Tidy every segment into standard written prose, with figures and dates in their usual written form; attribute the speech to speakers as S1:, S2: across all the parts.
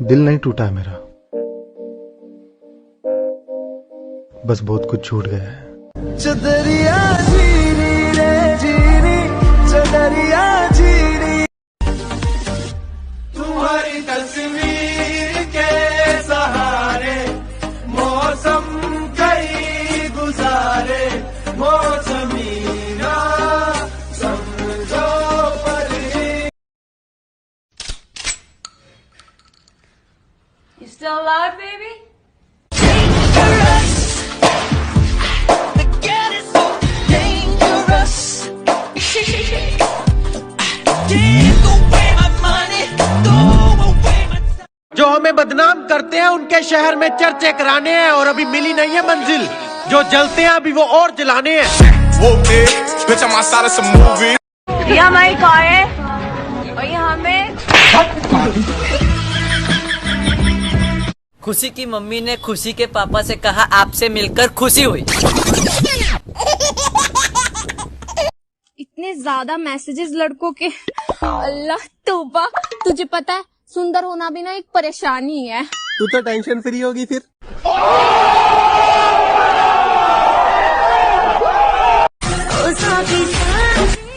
S1: दिल नहीं टूटा है मेरा, बस बहुत कुछ छूट गया है।
S2: चदरिया जीनी रे जीनी, चदरिया जीनी, तुम्हारी तस्वीर के सहारे मौसम कई गुजारे, मौसमी ना समझो पर
S3: You still alive, baby?
S4: जो हमें बदनाम करते हैं उनके शहर में चर्चे कराने हैं, और अभी मिली नहीं है मंजिल। जो जलते हैं अभी वो और जलाने हैं।
S3: ये हमारी कार है और ये हमें
S5: खुशी की मम्मी ने खुशी के पापा से कहा आपसे मिलकर खुशी हुई।
S6: इतने ज्यादा मैसेजेस लड़कों के, अल्लाह तौबा। तुझे पता है सुंदर होना भी ना एक परेशानी है।
S4: तू तो टेंशन फ्री होगी फिर।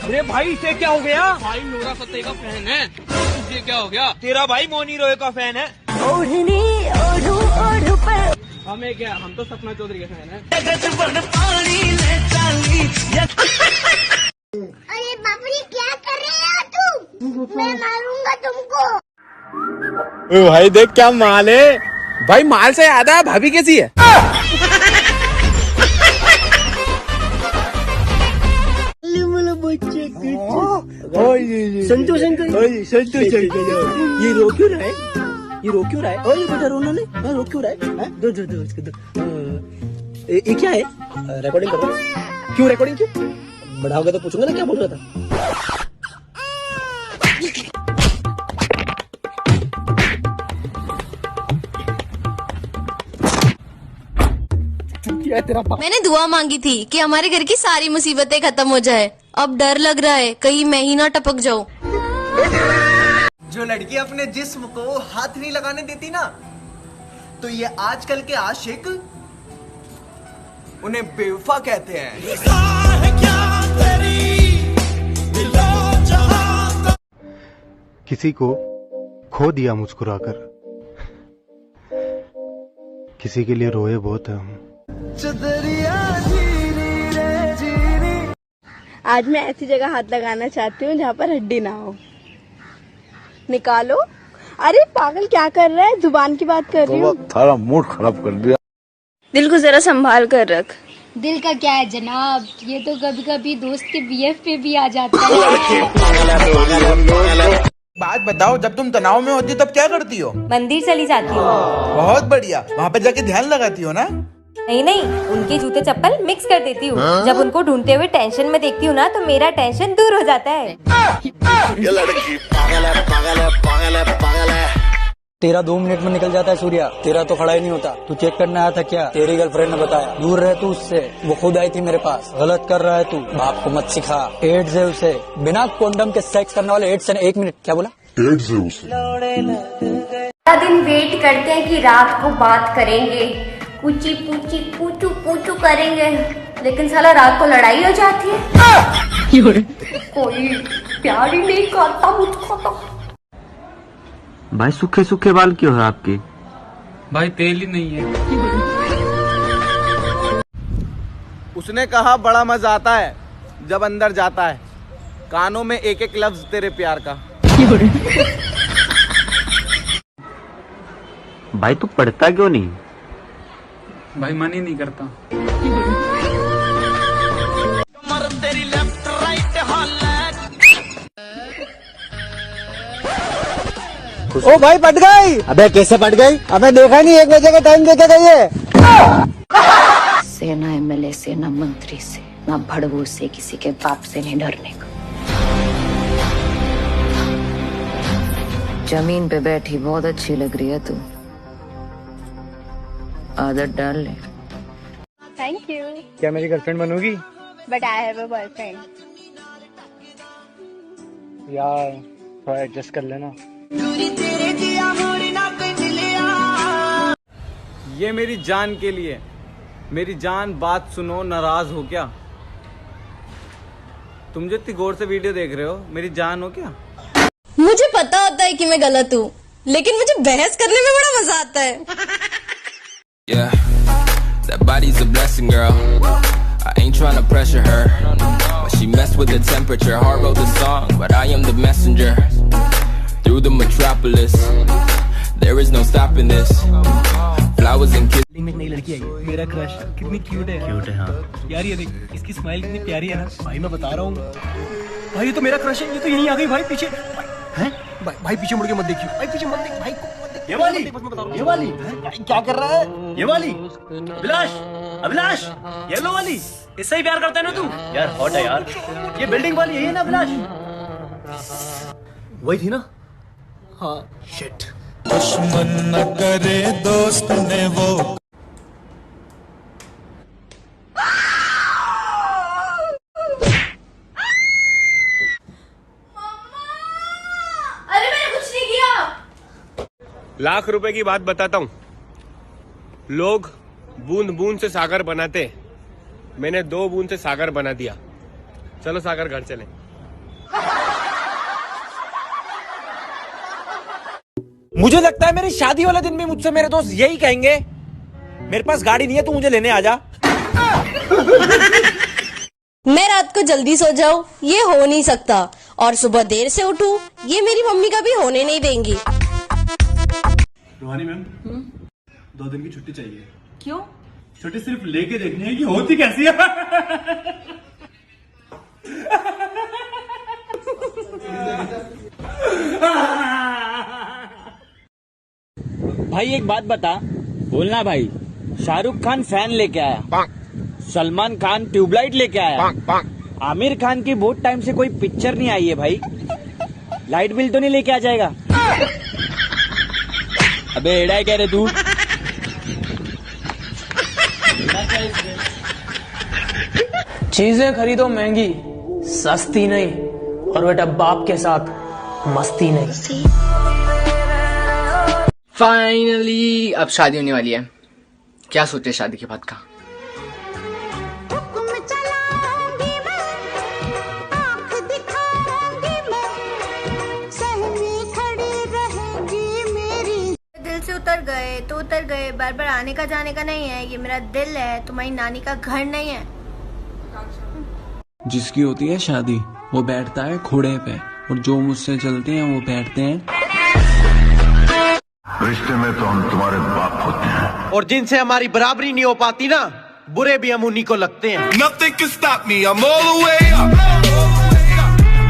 S7: अरे भाई इसे क्या हो गया? भाई नूरा फतेह का फैन है। तुझे क्या हो गया? तेरा भाई मोनी रोय का फैन है।
S3: ओढ़नी ओढ़ू ओढ़ू पर
S7: हमें क्या, हम तो सपना चौधरी के फैन है।
S8: अरे बाप रे, क्या कर रहे हो तुम? मैं मारूंगा तुमको।
S7: भाई देख क्या माल है। भाई माल से याद है, भाभी कैसी है?
S5: संतोष ये रो क्यों रहा है? ये रो क्यों रहा है? और ये बेटा रोना नहीं, रो क्यों रहा है? दो दो दो इसको दो। ये क्या है? रिकॉर्डिंग कर रहा है। क्यों रिकॉर्डिंग क्यों? बढ़ाओगे तो पूछूंगा ना क्या बोल रहा था।
S6: मैंने दुआ मांगी थी कि हमारे घर की सारी मुसीबतें खत्म हो जाए। अब डर लग रहा है कहीं मैं ही ना टपक जाऊं।
S2: जो लड़की अपने जिस्म को हाथ नहीं लगाने देती ना, तो ये आजकल के आशिक उन्हें बेवफा कहते हैं।
S1: किसी को खो दिया मुस्कुराकर, किसी के लिए रोए बहुत है हम।
S6: आज मैं ऐसी जगह हाथ लगाना चाहती हूँ जहाँ पर हड्डी ना हो। निकालो। अरे पागल क्या कर रहा है? जुबान की बात कर रही हूँ।
S9: थारा मूड खराब कर दिया।
S6: दिल को जरा संभाल कर रख।
S8: दिल का क्या है जनाब, ये तो कभी कभी दोस्त के बीएफ पे भी आ जाता है।
S2: बात बताओ, जब तुम तनाव में होती हो तब क्या करती हो?
S3: मंदिर चली जाती हूँ।
S2: बहुत बढ़िया, वहाँ पे जाके ध्यान लगाती हो ना?
S3: नहीं नहीं, उनके जूते चप्पल मिक्स कर देती हूँ। जब उनको ढूंढते हुए टेंशन में देखती हूँ ना, तो मेरा टेंशन दूर हो जाता है।
S9: ये लड़की पागल है, पागल है, पागल है, पागल है।
S5: तेरा 2 मिनट में निकल जाता है सूर्या, तेरा तो खड़ा ही नहीं होता। तू चेक करने आया था क्या? तेरी गर्लफ्रेंड ने बताया। दूर रह तू उससे, वो खुद आई थी मेरे पास। गलत कर रहा है तू, बाप को मत सिखा। एड्स है उसे, बिना कोंडम के सेक्स करने वाले एड्स है। 1 मिनट, क्या बोला?
S9: एड्स है उसे।
S8: पूरा दिन वेट करते हैं कि रात को बात करेंगे, पूछी पूछी पूछू पूछू करेंगे, लेकिन साला रात को लड़ाई हो जाती है। कोई प्यार ही नहीं करता मुझको तो।
S10: भाई सूखे सूखे बाल क्यों है आपके?
S7: भाई तेल ही नहीं है।
S2: उसने कहा बड़ा मजा आता है जब अंदर जाता है, कानों में एक एक लफ्ज तेरे प्यार का।
S10: भाई तू पढ़ता क्यों नहीं?
S7: भाई मन ही नहीं करता।
S4: ओ भाई पट गई। अबे कैसे पट गई? अबे देखा नहीं, 1 बजे का टाइम देके गई है।
S8: सेना एमएलए से ना मंत्री से ना भड़वों से किसी के बाप से नहीं डरने का। जमीन पे बैठी बहुत अच्छी लग रही है तू, आदत डाल ले।
S6: Thank you.
S5: क्या मेरी गर्लफ्रेंड बनोगी?
S6: But I have a boyfriend.
S5: यार थोड़ा एडजस्ट कर लेना।
S11: ये मेरी जान के लिए। मेरी जान बात सुनो, नाराज हो क्या? तुम जो इतनी गौर से वीडियो देख रहे हो, मेरी जान हो क्या?
S12: मुझे पता होता है कि मैं गलत हूँ, लेकिन मुझे बहस करने में बड़ा मजा आता है।
S13: Yeah, that body's a blessing, girl. I ain't trying to pressure her, but she messed with the temperature. Heart wrote the song, but I am the messenger. Through the metropolis, there is no stopping this. Flowers and kisses.
S2: में एक नई लड़की आई है, मेरा crush. कितनी cute है। Cute है हाँ। यार ये देख, इसकी स्माइल कितनी प्यारी है ना भाई, मैं बता रहा हूँ भाई, ये तो मेरा क्रश है। ये तो यहीं आ गई भाई पीछे। हैं भाई पीछे मुड़ के मत देखियो भाई, पीछे मत देख भाई को। ये वाली भाई क्या कर रहा है? ये वाली अभिलाष येलो वाली, इससे ही प्यार करता है ना तू? यार हॉट है यार। ये बिल्डिंग वाली यही है ना अभिलाष? वही थी ना? हाँ शिट।
S14: दुश्मन न करे दोस्त ने वो।
S15: लाख रुपए की बात बताता हूँ। लोग बूंद बूंद से सागर बनाते, मैंने 2 बूंद से सागर बना दिया। चलो सागर घर चलें।
S4: मुझे लगता है मेरी शादी वाले दिन भी मुझसे मेरे दोस्त यही कहेंगे, मेरे पास गाड़ी नहीं है, तू मुझे लेने आ जा।
S12: मैं रात को जल्दी सो जाऊं, ये हो नहीं सकता, और सुबह देर से उठूं, ये मेरी मम्मी का भी होने नहीं देंगी।
S16: रूहानी मैम 2 दिन की छुट्टी चाहिए।
S6: क्यों?
S16: छुट्टी सिर्फ लेके देखनी है कि होती कैसी है।
S5: भाई एक बात बता, बोलना भाई। शाहरुख खान फैन लेके आया, सलमान खान ट्यूबलाइट लेके आया, आमिर खान की बहुत टाइम से कोई पिक्चर नहीं आई है भाई। लाइट बिल तो नहीं लेके आ जाएगा? अबे एड़ा है, कह रहे तू?
S17: चीजें खरीदो महंगी, सस्ती नहीं, और बेटा बाप के साथ मस्ती नहीं।
S18: फाइनली अब शादी होने वाली है। क्या सोचे शादी के बाद का?
S8: उतर गए तो उतर गए, बार बार आने का जाने का नहीं है। ये मेरा दिल है, तुम्हारी नानी का घर नहीं है।
S19: जिसकी होती है शादी वो बैठता है घोड़े पे, और जो मुझसे चलते हैं वो बैठते हैं।
S9: रिश्ते में तो हम तुम्हारे बाप होते हैं,
S4: और जिनसे हमारी बराबरी नहीं हो पाती ना, बुरे भी हम उन्हीं को लगते हैं।
S9: Nothing can stop me, I'm all the way up,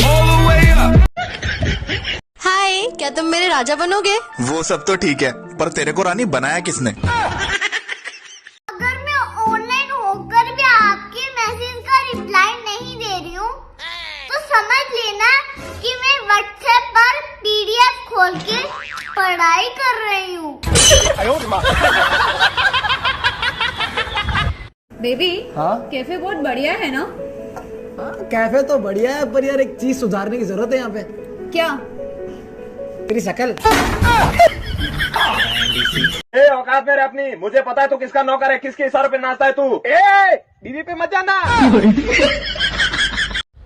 S9: all the way up।
S12: हाय, क्या तुम मेरे राजा बनोगे?
S20: वो सब तो ठीक है, पर तेरे को रानी बनाया किसने?
S8: अगर मैं ऑनलाइन होकर भी आपके मैसेज का रिप्लाई नहीं दे रही हूँ, तो समझ लेना कि मैं व्हाट्सएप पर PDF खोल के पढ़ाई कर रही हूँ।
S6: बेबी
S5: हाँ?
S6: कैफे बहुत बढ़िया है ना?
S5: कैफे तो बढ़िया है, पर यार एक चीज सुधारने की जरूरत है यहाँ पे।
S6: क्या?
S5: तेरी शक्ल।
S7: औकात में अपनी, मुझे पता है तू किसका नौकर है, किसके इशारों पे नाचता है तू। बीवी पे मत जाना।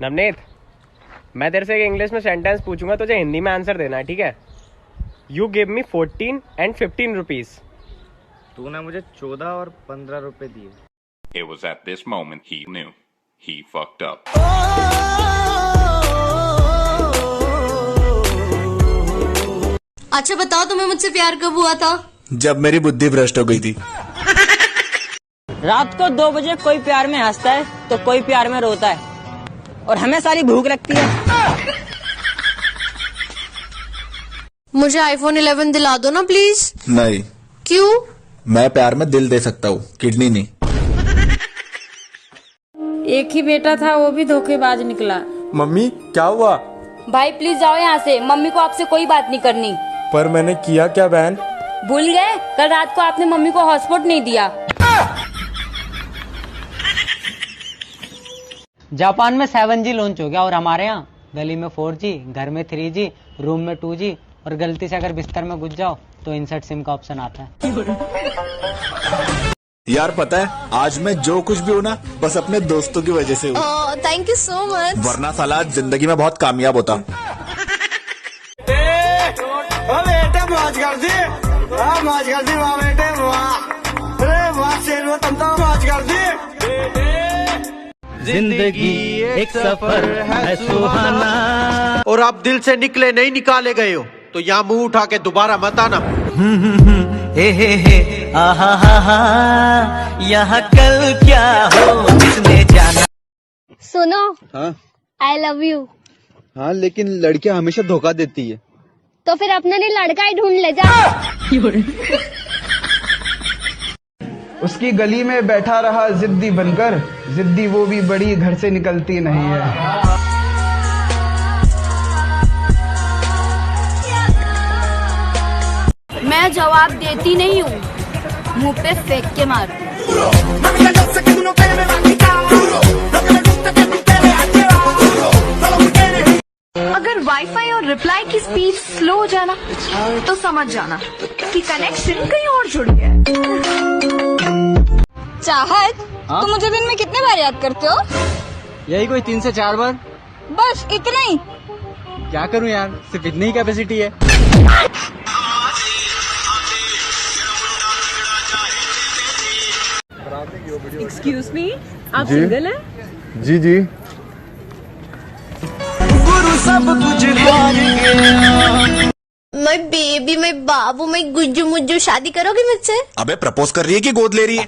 S15: नवनीत, मैं तेरे से एक इंग्लिश में सेंटेंस पूछूंगा, तुझे हिंदी में आंसर देना है, ठीक है? You give me 14 and 15 rupees.
S10: तूने मुझे 14 और 15 रुपए दिए।
S21: It was at this moment he knew he fucked up.
S12: अच्छा बताओ, तुम्हें मुझसे प्यार कब हुआ था?
S20: जब मेरी बुद्धि भ्रष्ट हो गई थी।
S5: रात को 2 बजे कोई प्यार में हंसता है तो कोई प्यार में रोता है, और हमें सारी भूख लगती है।
S12: मुझे iPhone 11 दिला दो ना प्लीज।
S20: नहीं।
S12: क्यों?
S20: मैं प्यार में दिल दे सकता हूँ, किडनी नहीं।
S22: एक ही बेटा था, वो भी धोखेबाज निकला।
S1: मम्मी क्या हुआ?
S22: भाई प्लीज जाओ यहाँ से, मम्मी को आपसे कोई बात नहीं करनी।
S1: पर मैंने किया क्या बहन?
S22: भूल गए? कल रात को आपने मम्मी को हॉटस्पॉट नहीं दिया।
S3: जापान में 7G लॉन्च हो गया और हमारे यहाँ गली में 4G, घर में 3G, रूम में 2G और गलती से अगर बिस्तर में घुस जाओ तो इंसर्ट सिम का ऑप्शन आता है।
S20: यार पता है आज मैं जो कुछ भी हूँ ना बस अपने दोस्तों की वजह से हूँ।
S12: Thank you so much.
S20: वरना साला जिंदगी में बहुत कामयाब होता।
S9: बेटे मौज कर दी, मौज कर दी वाह बेटे वाह, अरे वाह शेर तुम तो मौज कर दी।
S4: जिंदगी एक सफर है सुहाना। और आप दिल से निकले नहीं निकाले गए हो तो यहाँ मुंह उठा के दोबारा मत आना।
S11: हे आहा हा हा, यहाँ कल क्या हो किसने जाना।
S6: सुनो,
S1: हाँ
S6: आई लव यू।
S1: हाँ लेकिन लड़कियां हमेशा धोखा देती है।
S6: तो फिर अपने लिए लड़का ही ढूंढ ले जा।
S23: उसकी गली में बैठा रहा जिद्दी बनकर, जिद्दी वो भी बड़ी घर से निकलती नहीं है।
S22: मैं जवाब देती नहीं हूँ, मुंह पे फेंक के मारती हूँ।
S24: अगर वाईफाई और रिप्लाई की स्पीड स्लो हो जाना तो समझ जाना कि कनेक्शन कहीं और जुड़ गया।
S22: चाहत, तुम मुझे दिन में कितने बार याद करते हो?
S3: यही कोई 3 से 4 बार।
S22: बस इतना ही?
S3: क्या करूं यार, सिर्फ इतनी ही कैपेसिटी है।
S25: एक्सक्यूज मी, आप सिंगल हैं?
S1: जी जी।
S11: सब कुछ हार गया।
S12: मैं बेबी, मैं बाबू, मैं गुज्जू मुज्जू, शादी करोगे मुझसे?
S20: अबे प्रपोज कर रही है कि गोद ले रही है?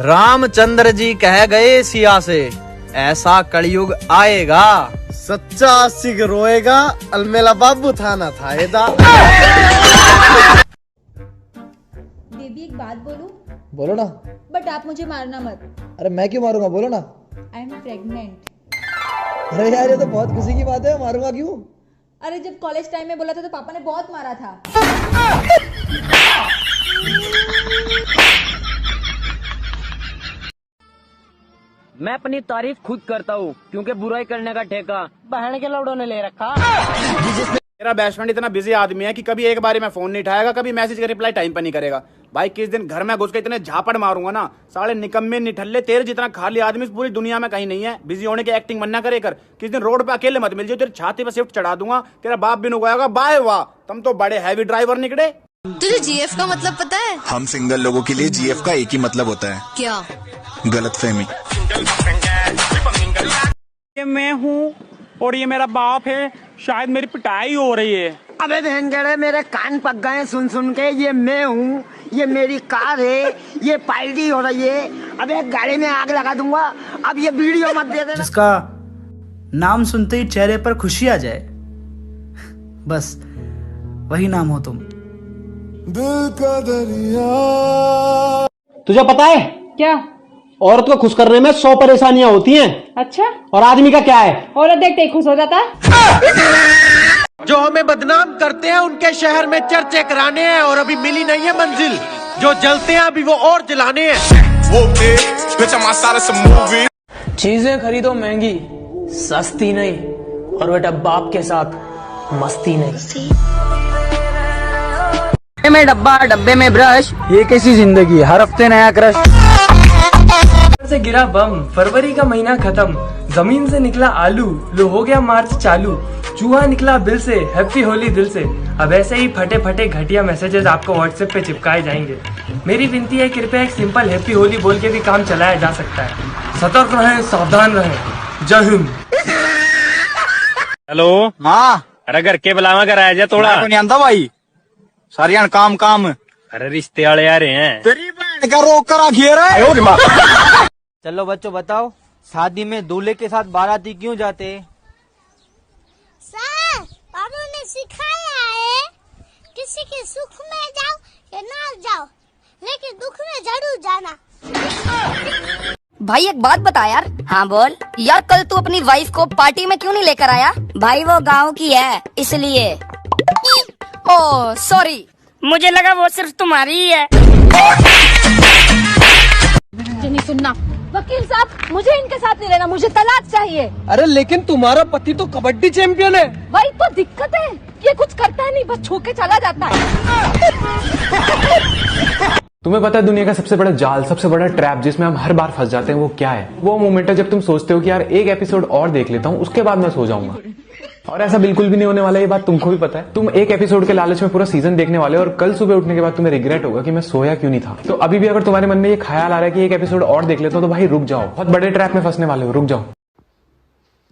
S26: रामचंद्र जी कह गए सिया से, ऐसा कलयुग आएगा,
S4: सच्चा आशिक रोएगा, अलमेला बाबू था ना था एदा।
S25: बेबी एक बात बोलूं?
S27: बोलो ना।
S25: बट आप मुझे मारना मत।
S27: अरे मैं क्यों मारूंगा, बोलो ना।
S25: I am pregnant.
S27: अरे यार ये तो बहुत खुशी की बात है, मारूंगा क्यों?
S25: अरे जब कॉलेज टाइम में बोला था तो पापा ने बहुत मारा था।
S3: मैं अपनी तारीफ खुद करता हूँ क्योंकि बुराई करने का ठेका बहन के लौड़ों ने ले रखा।
S28: मेरा बेस्ट फ्रेंड इतना बिजी आदमी है कि कभी एक बारी में फोन नहीं उठाएगा, कभी मैसेज का रिप्लाई टाइम पर नहीं करेगा। भाई किस दिन घर में घुस के इतने झापड़ मारूंगा ना, साले निकम्मे निठल्ले, तेरे जितना खाली आदमी इस पूरी दुनिया में कहीं नहीं है। बिजी होने की एक्टिंग मन्ना करे कर। किस दिन रोड पे अकेले मत मिल जाओ, तेरी छाती पे शिफ्ट चढ़ा दूंगा, तेरा बाप भी नुगाएगा। बाय वाह, तुम तो बड़े हैवी ड्राइवर निकले।
S12: तुझे जीएफ का मतलब पता है?
S20: हम सिंगल लोगों के लिए जीएफ का एक ही मतलब होता है।
S12: क्या?
S20: गलतफहमी।
S28: ये मैं हूँ और ये मेरा बाप है, शायद मेरी पिटाई हो रही है।
S11: अबे बहन गड़े, मेरे कान पक गए सुन सुन के। ये मैं हूँ, ये मेरी कार है, ये पार्टी हो रही है। अबे गाड़ी में आग लगा दूंगा। अब ये वीडियो मत दे देना।
S29: जिसका नाम सुनते ही चेहरे पर खुशी आ जाए, बस वही नाम हो तुम।
S14: दिल का दरिया।
S2: तुझे पता है
S25: क्या?
S2: औरत को खुश करने में 100 परेशानियां होती हैं।
S25: अच्छा,
S2: और आदमी का क्या है?
S25: औरत देखते ही खुश हो जाता।
S4: जो हमें बदनाम करते हैं उनके शहर में चर्चे कराने हैं और अभी मिली नहीं है मंजिल। जो जलते हैं अभी वो और जलाने हैं।
S17: चीजें खरीदो महंगी, सस्ती नहीं, और बेटा बाप के साथ मस्ती नहीं।
S3: में डब्बा, डब्बे में ब्रश,
S5: ये कैसी जिंदगी, हर हफ्ते नया क्रश।
S17: से गिरा बम, फरवरी का महीना खत्म, जमीन से निकला आलू, लो हो गया मार्च चालू, चूहा निकला बिल से, हैप्पी होली दिल से। अब ऐसे ही फटे फटे घटिया मैसेजेस आपको व्हाट्सएप पे चिपकाए जाएंगे। मेरी विनती है, कृपया एक सिंपल हैप्पी होली बोल के भी काम चलाया जा सकता है। सतर्क रहें, सावधान रहें। जय हिंद।
S28: हेलो
S5: हाँ,
S28: अरे घर के बुलावा कर आया जा थोड़ा।
S5: नहीं आंदा भाई, सारियां काम काम।
S28: अरे रिश्ते वाले आ रहे हैं।
S5: तेरी बहन का रोक कर आखिए रे।
S3: चलो बच्चों बताओ, शादी में दूल्हे के साथ बाराती क्यों जाते?
S8: सर, बाबू ने सिखाया है, किसी के सुख में जाओ या ना जाओ, लेकिन दुख में जरूर जाना।
S22: भाई एक बात बता यार। हाँ बोल यार, कल तू अपनी वाइफ को पार्टी में क्यों नहीं लेकर आया? भाई वो गांव की है इसलिए। ओह सॉरी, मुझे लगा वो सिर्फ तुम्हारी ही है।
S25: नहीं सुनना, वक्त
S24: वकील साहब, मुझे इनके साथ नहीं रहना, मुझे तलाक चाहिए।
S2: अरे लेकिन तुम्हारा पति तो कबड्डी चैंपियन है।
S24: वही तो दिक्कत है, ये कुछ करता है नहीं, बस छू के चला जाता है।
S7: तुम्हें पता है दुनिया का सबसे बड़ा जाल, सबसे बड़ा ट्रैप जिसमें हम हर बार फंस जाते हैं, वो क्या है? वो मोमेंट है जब तुम सोचते हो कि यार एक एपिसोड और देख लेता हूँ, उसके बाद मैं सो जाऊंगा। और ऐसा बिल्कुल भी नहीं होने वाला, ये बात तुमको भी पता है। तुम एक एपिसोड के लालच में पूरा सीजन देखने वाले हो और कल सुबह उठने के बाद तुम्हें रिग्रेट होगा कि मैं सोया क्यों नहीं था। तो अभी भी अगर तुम्हारे मन में ये ख्याल आ रहा है कि एक एपिसोड और देख लेता हूँ, तो भाई रुक जाओ, बहुत बड़े ट्रैप में फंसने वाले हो, रुक जाओ।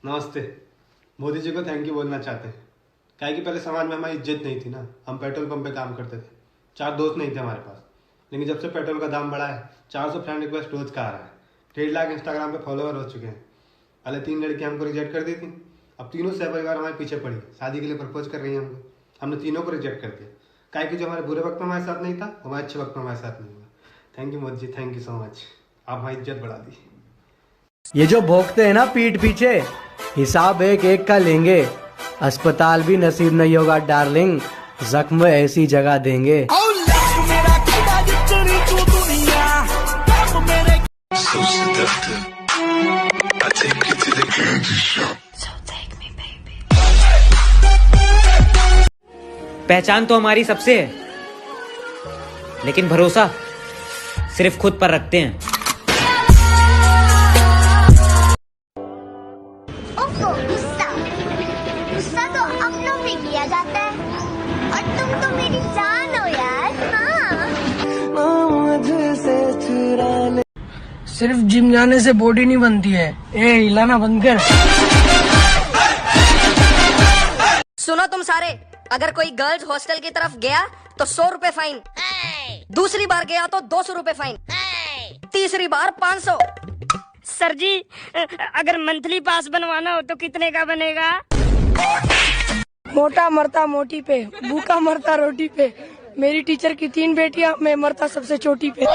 S1: नमस्ते। मोदी जी को थैंक यू बोलना चाहते हैं, क्या कि पहले समाज में हमारी इज्जत नहीं थी ना, हम पेट्रोल पंप पे काम करते थे, 4 दोस्त नहीं थे हमारे पास। लेकिन जब से पेट्रोल का दाम बढ़ा है, 400 फ्रेंड रिक्वेस्ट रोज का आ रहा है, 1.5 लाख इंस्टाग्राम पे फॉलोअर हो चुके हैं। पहले 3 लड़कियां हमको रिजेक्ट कर दी थी, अब तीनों सहपरिवार हमारे पीछे पड़ी, शादी के लिए प्रपोज कर रही है हमको। हमने तीनों को रिजेक्ट कर दिया, क्या कि जो हमारे बुरे वक्त में हमारे साथ नहीं था, हमारे अच्छे वक्त में हमारे साथ नहीं हुआ। Thank you Modi ji, thank you so much, आप हमारी इज्जत बढ़ा दी।
S2: ये जो भोंकते हैं ना पीठ पीछे, हिसाब एक एक का लेंगे। अस्पताल भी नसीब नहीं होगा डार्लिंग, जख्म ऐसी जगह देंगे।
S3: पहचान तो हमारी सबसे है, लेकिन भरोसा सिर्फ खुद पर रखते हैं।
S8: गुस्सा तो अपनों पे किया जाता है, और तुम तो मेरी जान हो यार। हाँ।
S2: सिर्फ जिम जाने से बॉडी नहीं बनती है, ए हिलाना बंद कर।
S22: सुनो तुम सारे, अगर कोई गर्ल्स हॉस्टल की तरफ गया तो 100 रुपए फाइन, दूसरी बार गया तो 200 रुपए फाइन, तीसरी बार 500।
S24: सर जी, अगर मंथली पास बनवाना हो तो कितने का बनेगा?
S2: मोटा मरता मोटी पे, भूखा मरता रोटी पे। मेरी टीचर की 3 बेटियां, मैं मरता सबसे चोटी पे।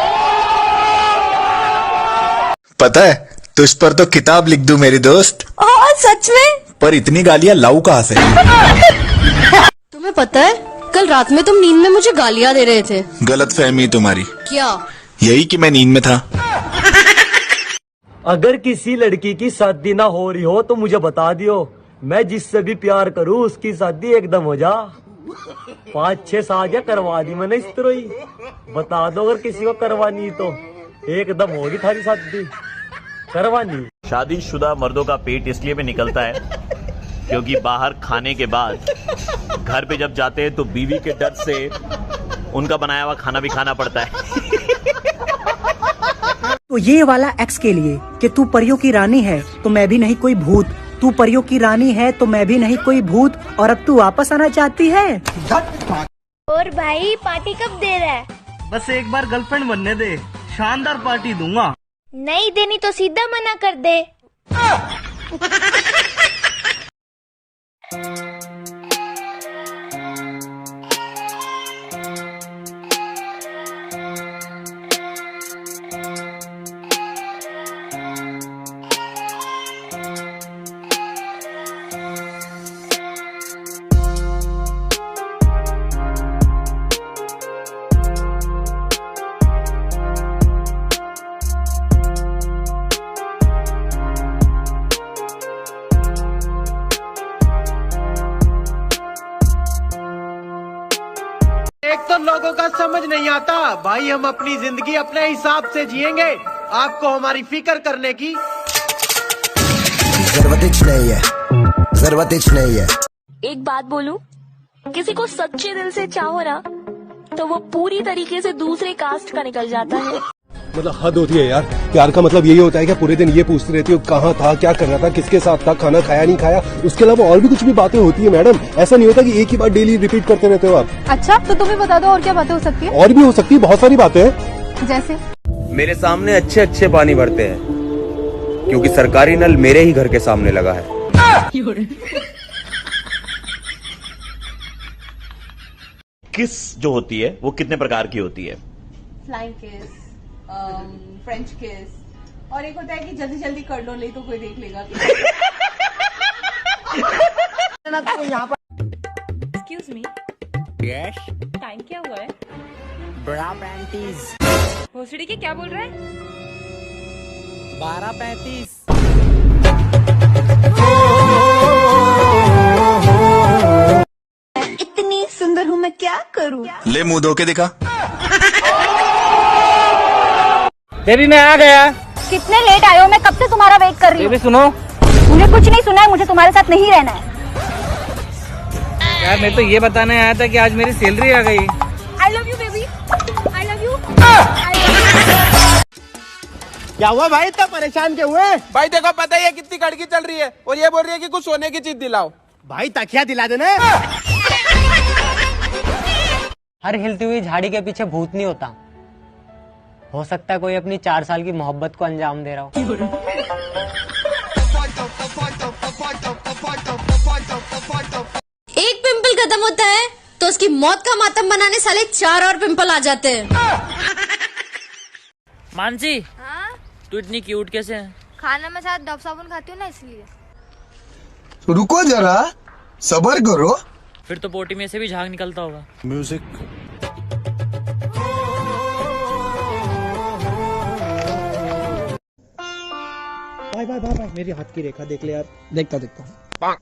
S20: पता है तुझ पर तो किताब लिख दूं मेरी दोस्त।
S12: सच में?
S20: पर इतनी गालियां लाऊं कहाँ से?
S12: तुम्हें पता है कल रात में तुम नींद में मुझे गालियां दे रहे थे।
S20: गलत फहमी तुम्हारी।
S12: क्या?
S20: यही कि मैं नींद में था।
S2: अगर किसी लड़की की शादी ना हो रही हो तो मुझे बता दियो, मैं जिससे भी प्यार करूं उसकी शादी एकदम हो जा। 5-6 शादियां करवा दी मैंने इस तरह ही, बता दो अगर किसी को करवानी तो एकदम होगी थारी शादी करवानी।
S9: शादीशुदा मर्दों का पेट इसलिए भी निकलता है क्योंकि बाहर खाने के बाद घर पे जब जाते हैं तो बीवी के डर से उनका बनाया हुआ खाना भी खाना पड़ता है।
S10: तो ये वाला एक्स के लिए कि तू परियों की रानी है तो मैं भी नहीं कोई भूत, तू परियों की रानी है तो मैं भी नहीं कोई भूत, और अब तू वापस आना चाहती है।
S8: और भाई पार्टी कब दे रहा है?
S2: बस एक बार गर्लफ्रेंड बनने दे, शानदार पार्टी दूंगा।
S8: नहीं देनी तो सीधा मना कर दे।
S4: एक तो लोगों का समझ नहीं आता भाई, हम अपनी जिंदगी अपने हिसाब से जिएंगे, आपको हमारी फिक्र करने की
S13: जरूरत नहीं है।
S24: एक बात बोलूं, किसी को सच्चे दिल से चाहो ना तो वो पूरी तरीके से दूसरे कास्ट का निकल जाता है।
S1: मतलब हद होती है यार, प्यार का मतलब यही होता है कि पूरे दिन ये पूछती रहती हो कहाँ था, क्या कर रहा था, किसके साथ था, खाना खाया नहीं खाया, उसके अलावा और भी कुछ भी बातें होती है मैडम। ऐसा नहीं होता कि एक ही बात डेली रिपीट करते रहते हो आप।
S25: अच्छा तो तुम्हें बता दो और क्या बातें हो सकती है?
S1: और भी हो सकती है, बहुत सारी बातें हैं।
S25: जैसे?
S15: मेरे सामने अच्छे अच्छे पानी भरते हैं क्योंकि सरकारी नल मेरे ही घर के सामने लगा है।
S9: किस जो होती है वो कितने प्रकार की होती है?
S25: फ्लाइंग किस, फ्रेंच किस, और एक होता है कि जल्दी जल्दी कर लो नहीं तो कोई देख लेगा। एक्सक्यूज मी,
S9: यस,
S25: टाइम क्या हुआ है?
S9: बड़ा पैंटीज।
S25: भोसड़ी के क्या बोल रहा है?
S3: 12:35।
S24: इतनी सुंदर हूँ मैं क्या करूँ?
S20: ले मुंह धो के दिखा।
S3: बेबी मैं आ गया।
S8: कितने लेट आए हो? मैं कब से तुम्हारा वेट कर रही हूँ।
S3: बेबी सुनो,
S8: मुझे कुछ नहीं सुना है, मुझे तुम्हारे साथ नहीं रहना है।
S3: यार मैं तो ये बताने आया था कि आज मेरी सैलरी आ गई।
S8: I love you baby, I love you.
S28: क्या हुआ भाई, इतना परेशान क्यों हुए? भाई देखो पता ही है कितनी कड़की चल रही है और ये बोल रही है कि कुछ सोने की चीज दिलाओ। भाई तकिया दिला देना।
S3: हर हिलती हुई झाड़ी के पीछे भूत नहीं होता, हो सकता है कोई अपनी 4 साल की मोहब्बत को अंजाम दे रहा हो।
S12: एक पिंपल खत्म होता है तो उसकी मौत का मातम बनाने साले 4 और पिंपल आ जाते हैं।
S6: मानसी,
S24: हाँ?
S6: तू इतनी क्यूट कैसे है?
S24: खाना में साथ डब साबुन खाती हूँ ना, इसलिए।
S20: रुको जरा, सबर करो।
S6: फिर तो पोटी में से भी झाग निकलता होगा।
S20: म्यूजिक।
S29: भाई भाई भाई भाई, मेरी हाथ की रेखा देख ले यार। देखता हूँ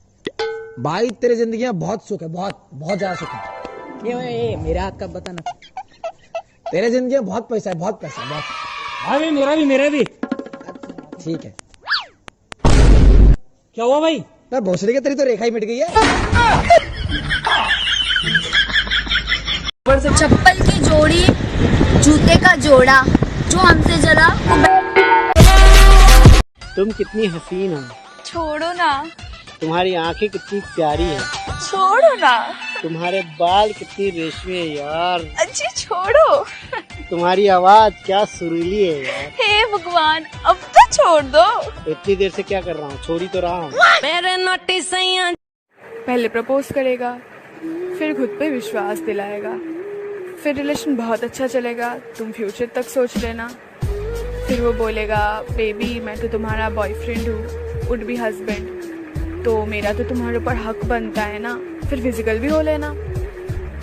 S29: भाई, तेरे जिंदगी में बहुत सुख है, बहुत बहुत ज्यादा सुख है। ये मेरे हाथ का बताना। तेरे जिंदगी में बहुत पैसा है, बहुत पैसा, बहुत।
S3: भाई मेरा भी।
S29: ठीक है।
S3: क्या हुआ भाई?
S29: मैं भोसड़ी के तेरी तो रेखा ही मिट गई है।
S24: चप्पल की जोड़ी, जूते का जोड़ा, जो हमसे जरा
S3: तुम कितनी हसीन हो।
S24: छोड़ो ना,
S3: तुम्हारी आंखें कितनी प्यारी है।
S24: छोड़ो ना,
S3: तुम्हारे बाल कितनी रेशमी है यार।
S24: अच्छी छोड़ो।
S3: तुम्हारी आवाज क्या सुरीली है यार।
S24: हे भगवान, अब तो छोड़ दो।
S3: इतनी देर से क्या कर रहा हूँ, छोड़ ही तो रहा हूँ।
S24: मेरे नोटिस
S25: पहले प्रपोज करेगा, फिर खुद पे विश्वास दिलाएगा, फिर रिलेशन बहुत अच्छा चलेगा, तुम फ्यूचर तक सोच लेना। फिर वो बोलेगा बेबी मैं तो तुम्हारा बॉयफ्रेंड हूँ, वुड बी हस्बैंड, तो मेरा तो तुम्हारे ऊपर हक बनता है ना। फिर फिजिकल भी हो लेना।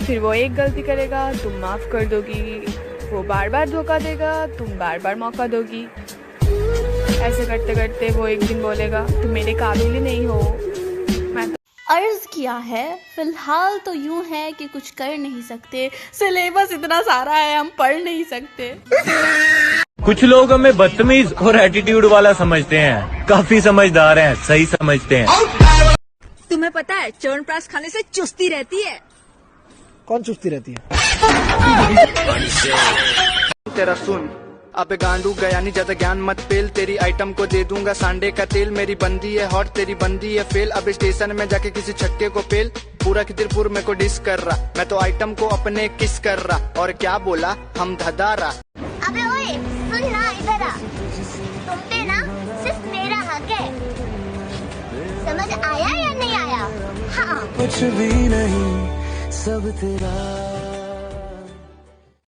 S25: फिर वो एक गलती करेगा, तुम माफ कर दोगी, वो बार बार धोखा देगा, तुम बार बार मौका दोगी। ऐसे करते करते वो एक दिन बोलेगा तुम मेरे काबिल ही नहीं हो। मैं
S24: अर्ज किया है, फिलहाल तो यूं है कि कुछ कर नहीं सकते, सिलेबस इतना सारा है हम पढ़ नहीं सकते।
S9: कुछ लोग हमें बदतमीज और एटीट्यूड वाला समझते हैं, काफी समझदार हैं, सही समझते हैं।
S24: तुम्हें पता है च्यवनप्राश खाने से चुस्ती रहती है।
S29: कौन चुस्ती रहती है?
S28: तेरा सुन, अबे गांडू गया नहीं ज्यादा ज्ञान मत पेल, तेरी आइटम को दे दूंगा सांडे का तेल। मेरी बंदी है हॉट, तेरी बंदी है फेल, अब स्टेशन में जाके किसी छक्के को पेल। पूरा खिदिरपुर मेरे को डिस कर रहा, मैं तो आइटम को अपने किस कर रहा, और क्या बोला हम धदारा।
S8: अबे ओए सुन ना, इधर आ। तुम पे ना सिर्फ मेरा हक है, समझ आया या नहीं आया? हाँ।
S14: कुछ भी नहीं, सब तेरा